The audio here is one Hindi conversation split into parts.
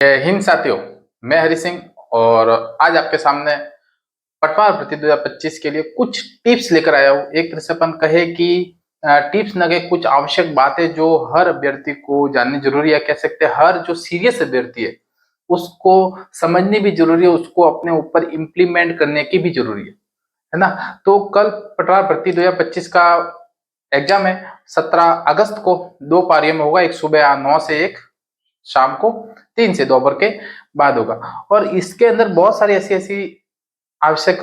जय हिंद साथियों। मैं हरि सिंह और आज आपके सामने पटवार भर्ती 2025 के लिए कुछ टिप्स लेकर आया हूँ। एक तरह से अपन कहे कि टिप्स न के कुछ आवश्यक बातें जो हर अभ्यर्थी को जाननी जरूरी है। कह सकते हैं हर जो सीरियस अभ्यर्थी है उसको समझनी भी जरूरी है, उसको अपने ऊपर इम्प्लीमेंट करने की भी जरूरी है ना। तो कल पटवार भर्ती 2025 का एग्जाम है। 17 अगस्त को 2 पारियों में होगा, एक सुबह 9 से एक शाम को 3 से दोपहर के बाद होगा। और इसके अंदर बहुत सारी ऐसी ऐसी आवश्यक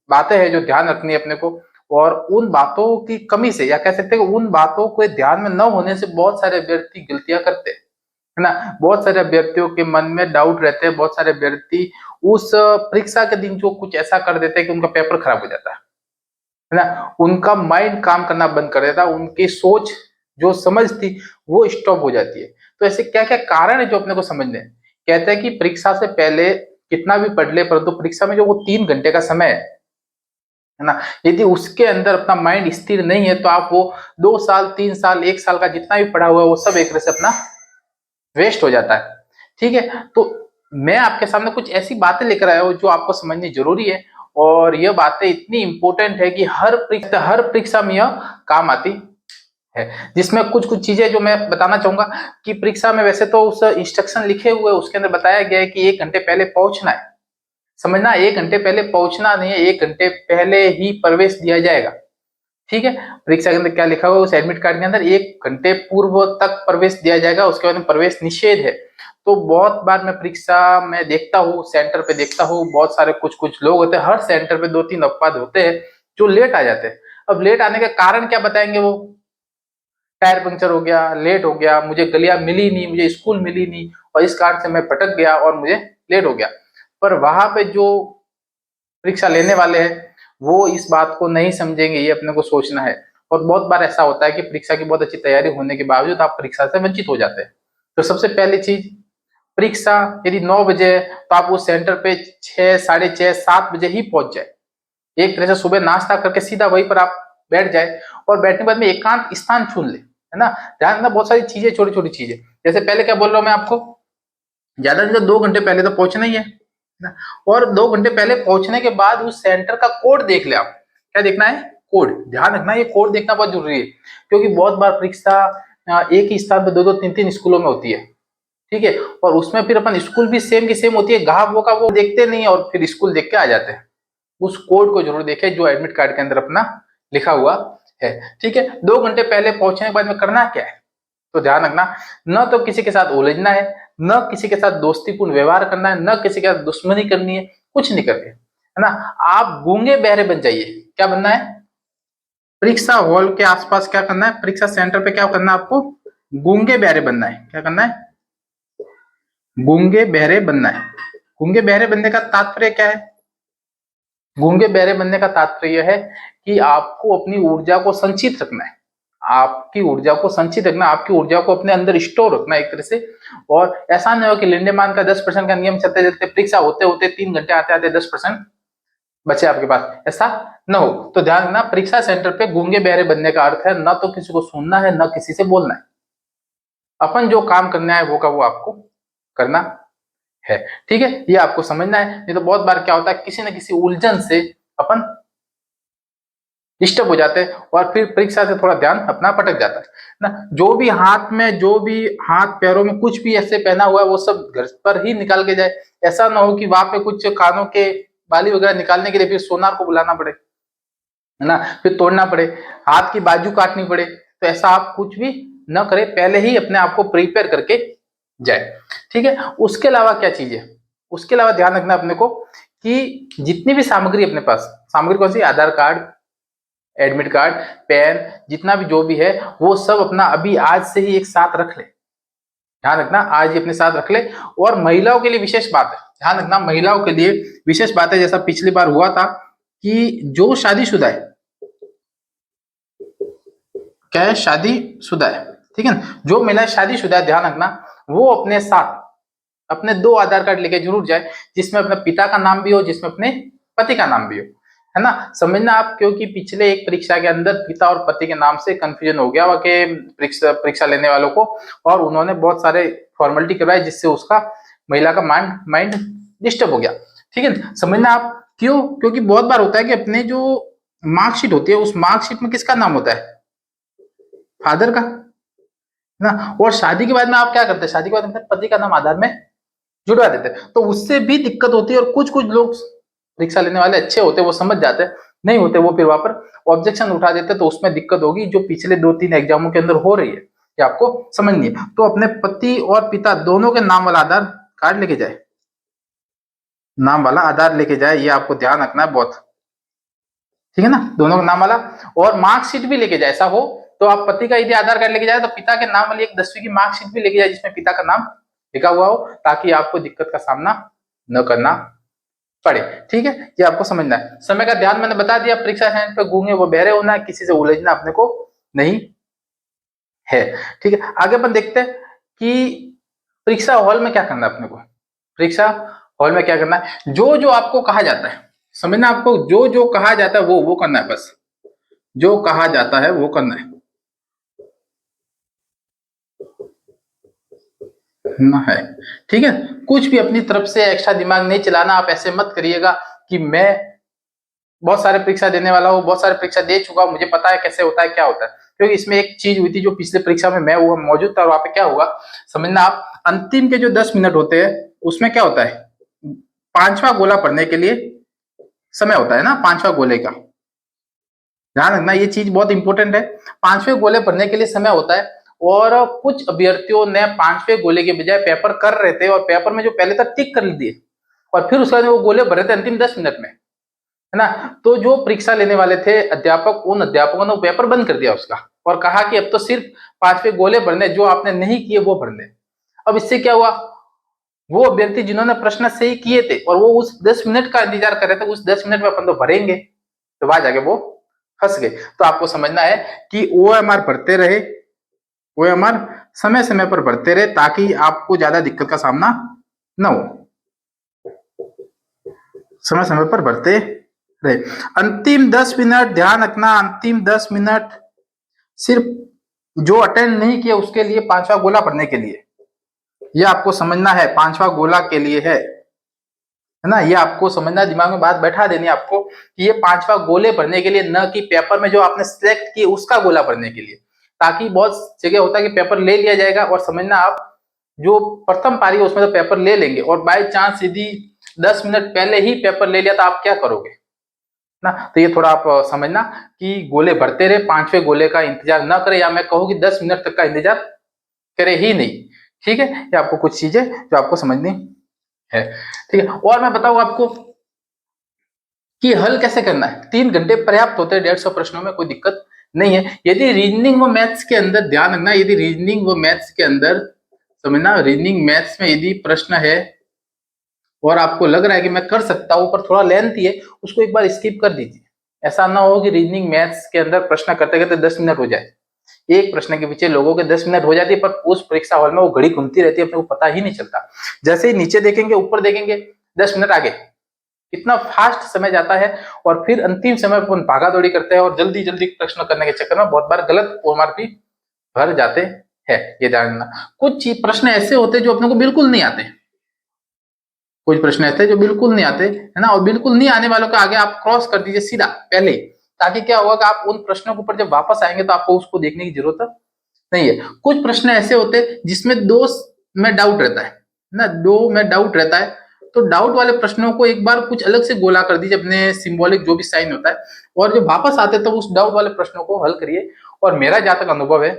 बातें हैं जो ध्यान रखनी है अपने को। और उन बातों की कमी से या कह सकते हैं उन बातों को ध्यान में न होने से बहुत सारे अभ्यर्थी गलतियां करते हैं, है ना। बहुत सारे अभ्यर्थियों के मन में डाउट रहते हैं। बहुत सारे अभ्यर्थी उस परीक्षा के दिन जो कुछ ऐसा कर देते हैं कि उनका पेपर खराब हो जाता है ना। उनका माइंड काम करना बंद कर देता है, उनकी सोच जो समझ थी वो स्टॉप हो जाती है। तो ऐसे क्या क्या कारण है जो अपने को समझने हैं। कहते हैं कि परीक्षा से पहले कितना भी पढ़ ले, परंतु परीक्षा में जो वो 3 घंटे का समय है ना, यदि उसके अंदर अपना माइंड स्थिर नहीं है तो आप वो 2 साल 3 साल 1 साल का जितना भी पढ़ा हुआ है वो सब एक तरह से अपना वेस्ट हो जाता है। ठीक है, तो मैं आपके सामने कुछ ऐसी बातें लेकर आया हूँ जो आपको समझनी जरूरी है। और यह बातें इतनी इंपॉर्टेंट है कि हर परीक्षा में यह काम आती है। जिसमें कुछ कुछ चीजें जो मैं बताना चाहूंगा कि परीक्षा में वैसे तो उस इंस्ट्रक्शन लिखे हुए उसके अंदर बताया गया है कि 1 घंटे पहले पहुंचना है। समझना, 1 घंटे पहले पहुंचना नहीं है, 1 घंटे पहले ही प्रवेश दिया जाएगा। ठीक है, परीक्षा के अंदर क्या लिखा हुआ है उस एडमिट कार्ड के अंदर, 1 घंटे पूर्व तक प्रवेश दिया जाएगा, उसके बाद में प्रवेश निषेध है। तो बहुत बार मैं परीक्षा में देखता हूँ, सेंटर पे देखता हूँ, बहुत सारे कुछ कुछ लोग होते हैं, हर सेंटर पे 2-3 अपवाद होते हैं जो लेट आ जाते हैं। अब लेट आने का कारण क्या बताएंगे वो, टायर पंक्चर हो गया, लेट हो गया, मुझे गलियां मिली नहीं, मुझे स्कूल मिली नहीं और इस कारण से मैं भटक गया और मुझे लेट हो गया। पर वहां पे जो परीक्षा लेने वाले हैं वो इस बात को नहीं समझेंगे, ये अपने को सोचना है। और बहुत बार ऐसा होता है कि परीक्षा की बहुत अच्छी तैयारी होने के बावजूद आप परीक्षा से वंचित हो जाते हैं। तो सबसे पहली चीज, परीक्षा यदि 9 बजे है तो आप उस सेंटर पे 6, 6:30, 7 बजे ही पहुंच जाए। एक तरह से सुबह नाश्ता करके सीधा वहीं पर आप बैठ जाए और बैठने के बाद में एकांत स्थान चुन ले, है ना। ध्यान रखना बहुत सारी चीजें, छोटी छोटी चीजें, जैसे पहले क्या बोल रहा हूँ मैं आपको, ज्यादा नहीं तो 2 घंटे पहले तो पहुंचना ही है ना। और 2 घंटे पहले पहुंचने के बाद उस सेंटर का कोड देख ले आप। क्या देखना है, कोड। ध्यान रखना ये कोड देखना बहुत जरूरी है, क्योंकि बहुत बार परीक्षा एक ही स्थान पर 2-2, 3-3 स्कूलों में होती है। ठीक है, और उसमें फिर अपन स्कूल भी सेम की सेम होती है, गाँव वो का वो देखते नहीं और फिर स्कूल देख के आ जाते हैं। उस कोड को जरूर देखें जो एडमिट कार्ड के अंदर अपना लिखा हुआ है। ठीक है, 2 घंटे पहले पहुंचने के बाद में करना क्या है, तो ध्यान रखना, न तो किसी के साथ उलझना है, न किसी के साथ दोस्तीपूर्ण व्यवहार करना है, न किसी के साथ दुश्मनी करनी है, कुछ नहीं करके, है ना। आप गूंगे बहरे बन जाइए। क्या बनना है, परीक्षा हॉल के आसपास क्या करना है, परीक्षा सेंटर पे क्या करना है आपको, गूंगे बहरे बनना है। क्या करना है, गूंगे बहरे बनना है। गूंगे बहरे बनने का तात्पर्य क्या है, गूंगे बहरे बनने का तात्पर्य है कि आपको अपनी ऊर्जा को संचित रखना है। आपकी ऊर्जा को संचित रखना, आपकी ऊर्जा को अपने अंदर स्टोर रखना एक तरह से। और ऐसा नहीं हो कि लिंडेमान का 10% का नियम चलते चलते परीक्षा होते होते 3 घंटे आते आते 10% बचे आपके पास, ऐसा न हो। तो ध्यान रखना, परीक्षा सेंटर पे गूंगे बहरे बनने का अर्थ है न तो किसी को सुनना है न किसी से बोलना है। अपन जो काम करना है वो का वो आपको करना है। ठीक है, ये आपको समझना है। नहीं तो बहुत बार क्या होता है, किसी न किसी उलझन से अपन डिस्टर्ब हो जाते हैं और फिर परीक्षा से थोड़ा ध्यान अपना भटक जाता है ना। जो भी हाथ में, जो भी हाथ पैरों में कुछ भी ऐसे पहना हुआ है वो सब घर पर ही निकाल के जाए। ऐसा ना हो कि वहां पे कुछ कानों के बाली वगैरह निकालने के लिए फिर सोनार को बुलाना पड़े, है ना, फिर तोड़ना पड़े, हाथ की बाजू काटनी पड़े। तो ऐसा आप कुछ भी न करें, पहले ही अपने आप को प्रिपेयर करके जाए। ठीक है, उसके अलावा क्या चीज है, उसके अलावा ध्यान रखना अपने को कि जितनी भी सामग्री अपने पास, सामग्री कौन सी, आधार कार्ड, एडमिट कार्ड, पेन, जितना भी जो भी है वो सब अपना अभी आज से ही एक साथ रख ले। ध्यान रखना, आज ही अपने साथ रख ले। और महिलाओं के लिए विशेष बात है, ध्यान रखना, महिलाओं के लिए विशेष बात है, जैसा पिछली बार हुआ था कि जो शादीशुदा है, क्या है, शादीशुदा है, ठीक है ना, जो महिला शादीशुदा है, ध्यान रखना, वो अपने साथ अपने 2 आधार कार्ड लेके जरूर जाए, जिसमें अपने पिता का नाम भी हो, जिसमें अपने पति का नाम भी हो। है ना। समझना आप, क्योंकि पिछले एक परीक्षा के अंदर पिता और पति के नाम से कंफ्यूजन हो गया कि परीक्षा लेने वालों को, और उन्होंने बहुत सारे फॉर्मेलिटी करवाए जिससे उसका महिला का माइंड डिस्टर्ब हो गया। ठीक है, समझना आप क्यों, क्योंकि बहुत बार होता है कि अपने जो मार्कशीट होती है उस मार्कशीट में किसका नाम होता है, फादर का, है ना। और शादी के बाद में आप क्या करते हैं, शादी के बाद में पति का नाम आधार में जुड़वा देते हैं, तो उससे भी दिक्कत होती है। और कुछ कुछ लोग परीक्षा लेने वाले अच्छे होते हैं, वो समझ जाते हैं, नहीं होते वो फिर वहां पर ऑब्जेक्शन उठा देते, तो उसमें दिक्कत होगी जो पिछले 2-3 एग्जामों के अंदर हो रही है, ये आपको समझनी है। तो अपने पति और पिता दोनों के नाम वाला आधार कार्ड लेके जाए, नाम वाला आधार लेके जाए, ये आपको ध्यान रखना है बहुत, ठीक है ना, दोनों का नाम वाला। और मार्कशीट भी लेके जाए, ऐसा हो तो आप पति का यदि आधार कार्ड लेके जाए तो पिता के नाम वाली एक 10वीं की मार्कशीट भी लेके जाए जिसमें पिता का नाम लिखा हुआ हो, ताकि आपको दिक्कत का सामना न करना पड़े। ठीक है, ये आपको समझना है। समय का ध्यान मैंने बता दिया, परीक्षा सेंटर पे गूंगे वो बहरे होना, किसी से उलझना अपने को नहीं है। ठीक है, आगे अपन देखते हैं कि परीक्षा हॉल में क्या करना है अपने को। परीक्षा हॉल में क्या करना है, जो जो आपको कहा जाता है, समझना, आपको जो जो कहा जाता है वो करना है, बस जो कहा जाता है वो करना है ना है। ठीक है, कुछ भी अपनी तरफ से एक्स्ट्रा दिमाग नहीं चलाना। आप ऐसे मत करिएगा कि मैं बहुत सारे परीक्षा देने वाला हूँ, बहुत सारे परीक्षा दे चुका हूँ, मुझे पता है कैसे होता है क्या होता है। क्योंकि इसमें एक चीज हुई थी जो पिछले परीक्षा में मैं वो मौजूद था, और वहां पे क्या हुआ समझना आप, अंतिम के जो 10 मिनट होते हैं उसमें क्या होता है, 5वां गोला पढ़ने के लिए समय होता है ना, 5वां गोले का ध्यान रखना, ये चीज बहुत इंपॉर्टेंट है। 5वें गोले भरने के लिए समय होता है, और कुछ अभ्यर्थियों ने 5वें गोले के बजाय पेपर कर रहे थे, और पेपर में जो पहले था टिक कर दिए, और फिर उसके बाद वो गोले भरे थे अंतिम 10 मिनट में, है ना। तो जो परीक्षा लेने वाले थे अध्यापक, उन अध्यापकों ने वो पेपर बंद कर दिया उसका, और कहा कि अब तो सिर्फ 5वें गोले भरने, जो आपने नहीं किए वो भरने। अब इससे क्या हुआ, वो अभ्यर्थी जिन्होंने प्रश्न सही किए थे और वो उस 10 मिनट का इंतजार कर रहे थे, उस 10 मिनट में अपन तो भरेंगे, तो वहां जाके वो फंस गए। तो आपको समझना है कि ओएमआर भरते रहे, ओएमआर समय समय पर भरते रहे, ताकि आपको ज्यादा दिक्कत का सामना न हो, समय समय पर भरते रहे। अंतिम 10 मिनट ध्यान रखना, अंतिम 10 मिनट सिर्फ जो अटेंड नहीं किया उसके लिए, 5वां गोला भरने के लिए, यह आपको समझना है, 5वां गोला के लिए है ना। ये आपको समझना, दिमाग में बात बैठा देनी आपको कि ये 5वां गोले भरने के लिए, न कि पेपर में जो आपने सिलेक्ट किए उसका गोला भरने के लिए। ताकि बहुत जगह होता है कि पेपर ले लिया जाएगा, और समझना आप जो प्रथम पारी है उसमें तो पेपर ले लेंगे, और बाई चांस यदि 10 मिनट पहले ही पेपर ले लिया तो आप क्या करोगे ना। तो ये थोड़ा आप समझना कि गोले भरते रहे, 5वें गोले का इंतजार न करे, या मैं कहूँ कि 10 मिनट तक का इंतजार करे ही नहीं। ठीक है, ये आपको कुछ चीजें जो आपको समझनी है। ठीक है, और मैं बताऊं आपको कि हल कैसे करना है। 3 घंटे पर्याप्त होते हैं 150 प्रश्नों में, कोई दिक्कत नहीं है। यदि रीजनिंग व मैथ्स के अंदर, ध्यान रखना, यदि रीजनिंग व मैथ्स के अंदर, समझना, रीजनिंग मैथ्स में यदि प्रश्न है और आपको लग रहा है कि मैं कर सकता हूं पर थोड़ा लेंथी है, उसको एक बार स्किप कर दीजिए। ऐसा ना हो कि रीजनिंग मैथ्स के अंदर प्रश्न करते करते 10 मिनट हो जाए। एक प्रश्न के पीछे लोगों के 10 मिनट हो जाती है, पर उस परीक्षा हॉल में वो घड़ी घूमती रहती है, अपने को पता ही नहीं चलता। जैसे ही नीचे देखेंगे, ऊपर देखेंगे, 10 मिनट आगे, इतना फास्ट समय जाता है। और फिर अंतिम समय पर भागा दौड़ी करते हैं, और जल्दी जल्दी प्रश्न करने के चक्कर में बहुत बार गलत ओएमआर भी भर जाते हैं, ये जानना। कुछ प्रश्न ऐसे होते हैं जो अपने को बिल्कुल नहीं आते, कुछ प्रश्न ऐसे जो बिल्कुल नहीं आते, है ना। और बिल्कुल नहीं आने वालों के आगे आप क्रॉस कर दीजिए सीधा पहले, ताकि क्या होगा कि आप उन प्रश्नों के ऊपर जब वापस आएंगे तो आपको उसको देखने की जरूरत नहीं है। कुछ प्रश्न ऐसे होते हैं जिसमें दो में डाउट रहता है ना, दो में डाउट रहता है, तो डाउट वाले प्रश्नों को एक बार कुछ अलग से गोला कर दीजिए, अपने सिंबॉलिक जो भी साइन होता है, और जब वापस आते तो उस डाउट वाले प्रश्नों को हल करिए। और मेरा जहां तक अनुभव है,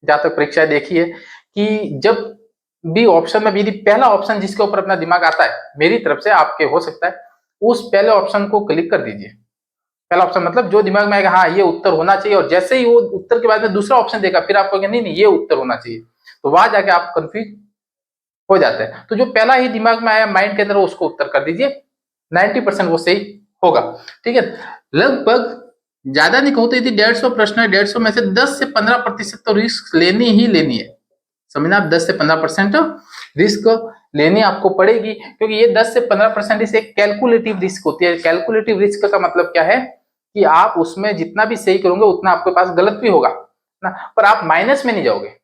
जहां तक परीक्षा देखी है, कि जब भी ऑप्शन में यदि पहला ऑप्शन जिसके ऊपर अपना दिमाग आता है, मेरी तरफ से, आपके हो सकता है, उस पहले ऑप्शन को क्लिक कर दीजिए। पहला ऑप्शन मतलब जो दिमाग में आएगा, हाँ ये उत्तर होना चाहिए, और जैसे ही वो उत्तर के बाद में दूसरा ऑप्शन देखा, फिर आपको नहीं नहीं ये उत्तर होना चाहिए, तो वहां जाके आप कंफ्यूज हो जाते हैं। तो जो पहला ही दिमाग में आया माइंड के अंदर, उसको उत्तर कर दीजिए, 90% वो सही होगा। ठीक है, लगभग ज्यादा नहीं कहूँ तो यदि 150 प्रश्न है, 150 में से 10 से 15% तो रिस्क लेनी ही लेनी है। समझना आप, 10 से 15% रिस्क लेनी आपको पड़ेगी, क्योंकि ये 10 से 15% इस एक कैलकुलेटिव रिस्क होती है। कैलकुलेटिव रिस्क का मतलब क्या है कि आप उसमें जितना भी सही करोगे उतना आपके पास गलत भी होगा ना, पर आप माइनस में नहीं जाओगे।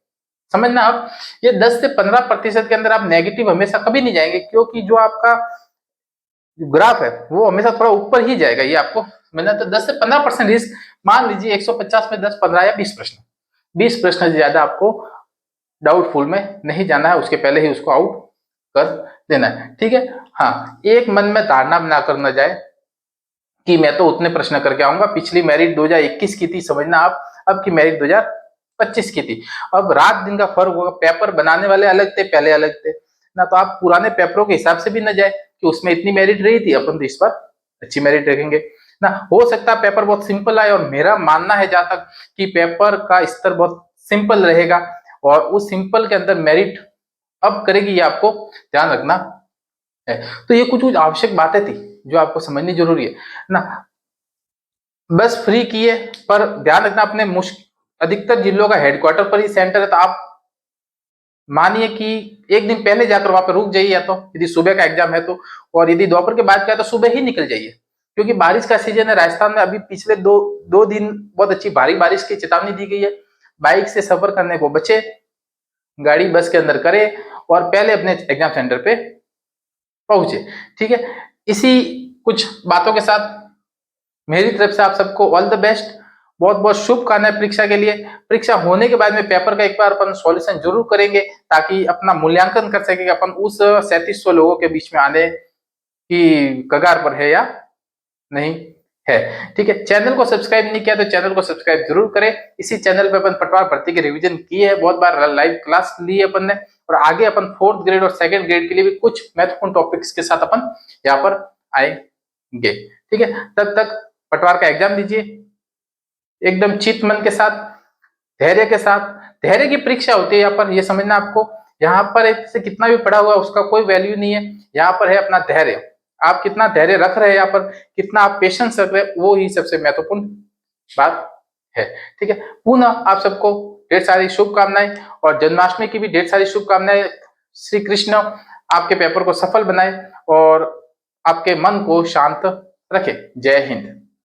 समझना आप, ये 10 से 15% के अंदर आप नेगेटिव हमेशा कभी नहीं जाएंगे, क्योंकि जो आपका ग्राफ है वो हमेशा थोड़ा ऊपर ही जाएगा। ये आपको समझना, तो 10 से 15% रिस्क, मान लीजिए 150 में 10, 15 या 20 प्रश्न, 20 प्रश्न से ज्यादा आपको डाउटफुल में नहीं जाना है, उसके पहले ही उसको आउट कर देना है, ठीक है। हाँ, एक मन में धारणा बना कर न जाए कि मैं तो उतने प्रश्न करके आऊंगा, पिछली मेरिट 2021 की थी, समझना आप, अब की मेरिट 2025 की थी। अब रात दिन का फर्क होगा, पेपर बनाने वाले अलग थे, पहले अलग थे ना, तो आप पुराने पेपरों के हिसाब से भी न जाए कि उसमें इतनी मेरिट रही थी, अपन तो इस बार अच्छी मेरिट रखेंगे ना। हो सकता है पेपर बहुत सिंपल आए, और मेरा मानना है जहां तक कि पेपर का स्तर बहुत सिंपल रहेगा, और उस सिंपल के अंदर मेरिट अब करेगी, ये आपको ध्यान रखना है। तो ये कुछ कुछ आवश्यक बातें थी जो आपको समझनी जरूरी है ना। बस फ्री किए, पर ध्यान रखना अपने अधिकतर जिलों का हेडक्वार्टर पर ही सेंटर है, तो आप मानिए कि एक दिन पहले जाकर वहां पर रुक जाइए, या तो यदि सुबह का एग्जाम है तो, और यदि दोपहर के बाद का है तो सुबह ही निकल जाइए, क्योंकि बारिश का सीजन है राजस्थान में। अभी पिछले दो दिन बहुत अच्छी भारी बारिश की चेतावनी दी गई है। बाइक से सफर करने को बचे, गाड़ी बस के अंदर करे, और पहले अपने एग्जाम सेंटर पे पहुंचे, ठीक है। इसी कुछ बातों के साथ मेरी तरफ से आप सबको ऑल द बेस्ट, बहुत बहुत शुभकामनाएं परीक्षा के लिए। परीक्षा होने के बाद में पेपर का एक बार अपन सॉल्यूशन जरूर करेंगे, ताकि अपना मूल्यांकन कर सके कि अपन उस 3700 लोगों के बीच में आने की कगार पर है या नहीं है, ठीक है। चैनल को सब्सक्राइब नहीं किया तो चैनल को सब्सक्राइब जरूर करें। इसी चैनल पे अपन पटवार भर्ती की रिवीजन की है, बहुत बार लाइव क्लास ली है अपन ने, और आगे अपन 4th ग्रेड और 2nd ग्रेड के लिए भी कुछ महत्वपूर्ण टॉपिक्स के साथ अपन यहाँ पर आएंगे, ठीक है। तब तक पटवार का एग्जाम दीजिए एकदम चित मन के साथ, धैर्य के साथ। धैर्य की परीक्षा होती है यहाँ पर, ये समझना आपको। यहाँ पर एक से कितना भी पढ़ा हुआ उसका कोई वैल्यू नहीं है, यहाँ पर है अपना धैर्य। आप कितना धैर्य रख रहे हैं यहाँ पर, कितना आप पेशेंस रख रहे हैं, वो ही सबसे महत्वपूर्ण बात है, ठीक है। पुनः आप सबको ढेर सारी शुभकामनाएं, और जन्माष्टमी की भी ढेर सारी शुभकामनाएं। श्री कृष्ण आपके पेपर को सफल बनाए और आपके मन को शांत रखे। जय हिंद।